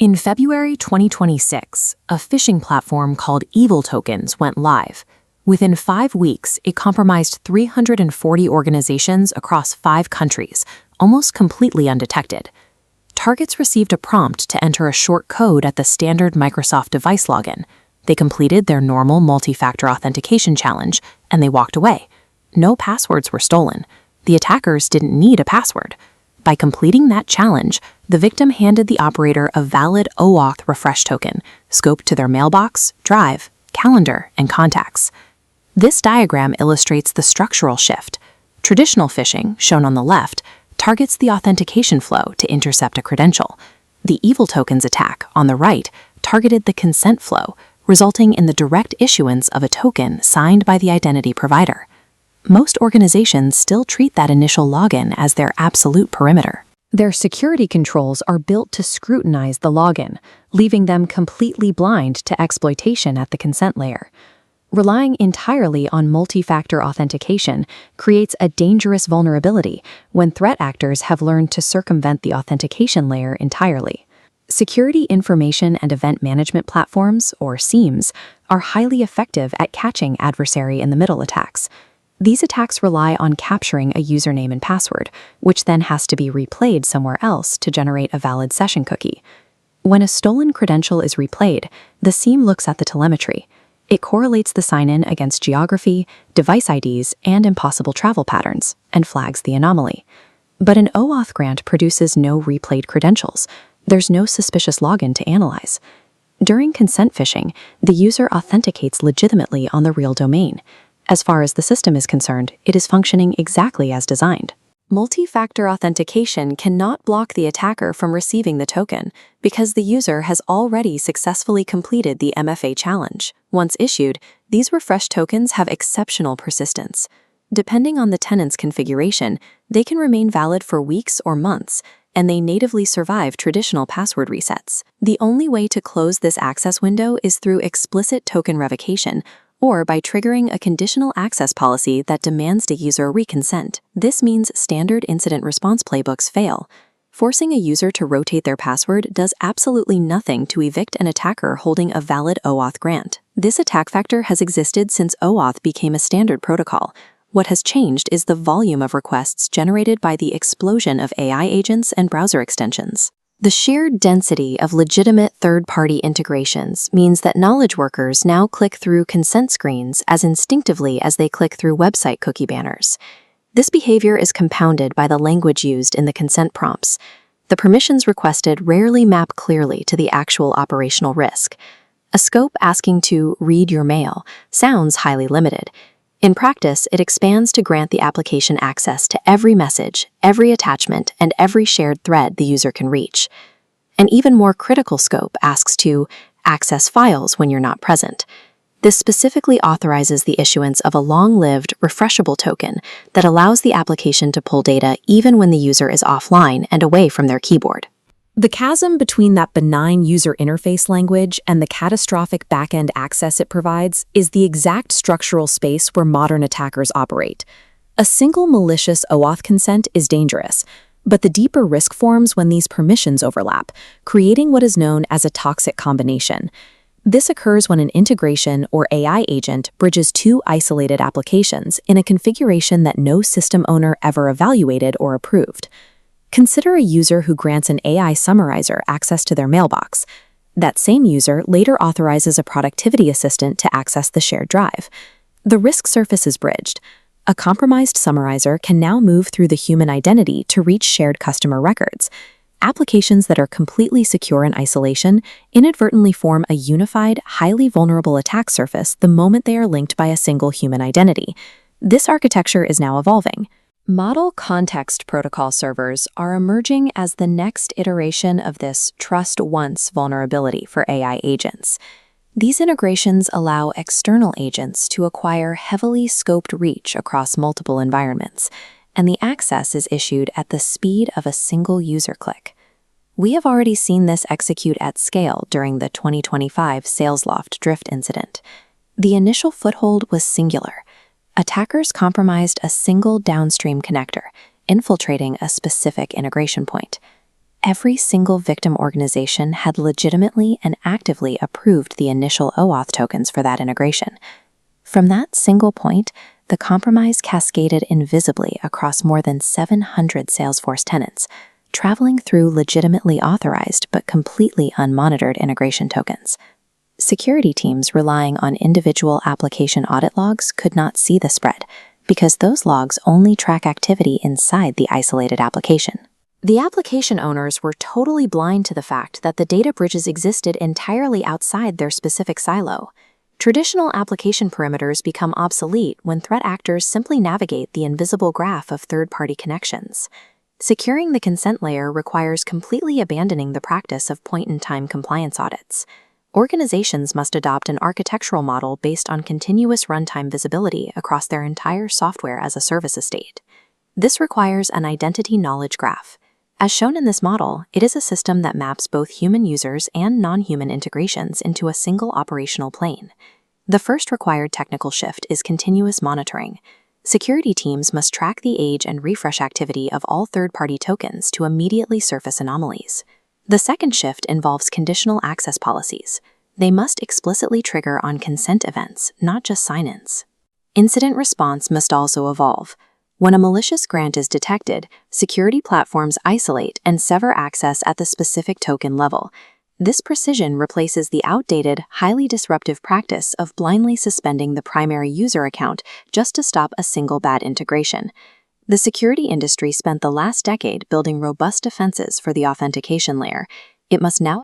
In February 2026, a phishing platform called Evil Tokens went live. Within 5 weeks, it compromised 340 organizations across 5 countries, almost completely undetected. Targets received a prompt to enter a short code at the standard Microsoft device login. They completed their normal multi-factor authentication challenge, and they walked away. No passwords were stolen. The attackers didn't need a password. By completing that challenge, the victim handed the operator a valid OAuth refresh token, scoped to their mailbox, drive, calendar, and contacts. This diagram illustrates the structural shift. Traditional phishing, shown on the left, targets the authentication flow to intercept a credential. The Evil Tokens attack, on the right, targeted the consent flow, resulting in the direct issuance of a token signed by the identity provider. Most organizations still treat that initial login as their absolute perimeter. Their security controls are built to scrutinize the login, leaving them completely blind to exploitation at the consent layer. Relying entirely on multi-factor authentication creates a dangerous vulnerability when threat actors have learned to circumvent the authentication layer entirely. Security Information and Event Management Platforms, or SIEMs, are highly effective at catching adversary-in-the-middle attacks. These attacks rely on capturing a username and password, which then has to be replayed somewhere else to generate a valid session cookie. When a stolen credential is replayed, the SIEM looks at the telemetry. It correlates the sign-in against geography, device IDs, and impossible travel patterns, and flags the anomaly. But an OAuth grant produces no replayed credentials. There's no suspicious login to analyze. During consent phishing, the user authenticates legitimately on the real domain. As far as the system is concerned, it is functioning exactly as designed. Multi-factor authentication cannot block the attacker from receiving the token because the user has already successfully completed the MFA challenge. Once issued, these refresh tokens have exceptional persistence. Depending on the tenant's configuration, they can remain valid for weeks or months, and they natively survive traditional password resets. The only way to close this access window is through explicit token revocation, or by triggering a conditional access policy that demands the user reconsent. This means standard incident response playbooks fail. Forcing a user to rotate their password does absolutely nothing to evict an attacker holding a valid OAuth grant. This attack factor has existed since OAuth became a standard protocol. What has changed is the volume of requests generated by the explosion of AI agents and browser extensions. The sheer density of legitimate third-party integrations means that knowledge workers now click through consent screens as instinctively as they click through website cookie banners. This behavior is compounded by the language used in the consent prompts. The permissions requested rarely map clearly to the actual operational risk. A scope asking to read your mail sounds highly limited. In practice, it expands to grant the application access to every message, every attachment, and every shared thread the user can reach. An even more critical scope asks to access files when you're not present. This specifically authorizes the issuance of a long-lived, refreshable token that allows the application to pull data even when the user is offline and away from their keyboard. The chasm between that benign user interface language and the catastrophic back-end access it provides is the exact structural space where modern attackers operate. A single malicious OAuth consent is dangerous, but the deeper risk forms when these permissions overlap, creating what is known as a toxic combination. This occurs when an integration or AI agent bridges 2 isolated applications in a configuration that no system owner ever evaluated or approved. Consider a user who grants an AI summarizer access to their mailbox. That same user later authorizes a productivity assistant to access the shared drive. The risk surface is bridged. A compromised summarizer can now move through the human identity to reach shared customer records. Applications that are completely secure in isolation inadvertently form a unified, highly vulnerable attack surface the moment they are linked by a single human identity. This architecture is now evolving. Model context protocol servers are emerging as the next iteration of this trust once vulnerability for AI agents. These integrations allow external agents to acquire heavily scoped reach across multiple environments, and the access is issued at the speed of a single user click. We have already seen this execute at scale during the 2025 SalesLoft drift incident. The initial foothold was singular. Attackers compromised a single downstream connector, infiltrating a specific integration point. every single victim organization had legitimately and actively approved the initial OAuth tokens for that integration. From that single point, the compromise cascaded invisibly across more than 700 Salesforce tenants, traveling through legitimately authorized but completely unmonitored integration tokens. Security teams relying on individual application audit logs could not see the spread, because those logs only track activity inside the isolated application. The application owners were totally blind to the fact that the data bridges existed entirely outside their specific silo. Traditional application perimeters become obsolete when threat actors simply navigate the invisible graph of third-party connections. Securing the consent layer requires completely abandoning the practice of point-in-time compliance audits. Organizations must adopt an architectural model based on continuous runtime visibility across their entire software-as-a-service estate. This requires an identity knowledge graph. As shown in this model, it is a system that maps both human users and non-human integrations into a single operational plane. The first required technical shift is continuous monitoring. Security teams must track the age and refresh activity of all third-party tokens to immediately surface anomalies. The second shift involves conditional access policies. They must explicitly trigger on consent events, not just sign-ins. Incident response must also evolve. When a malicious grant is detected, security platforms isolate and sever access at the specific token level. This precision replaces the outdated, highly disruptive practice of blindly suspending the primary user account just to stop a single bad integration. The security industry spent the last decade building robust defenses for the authentication layer. It must now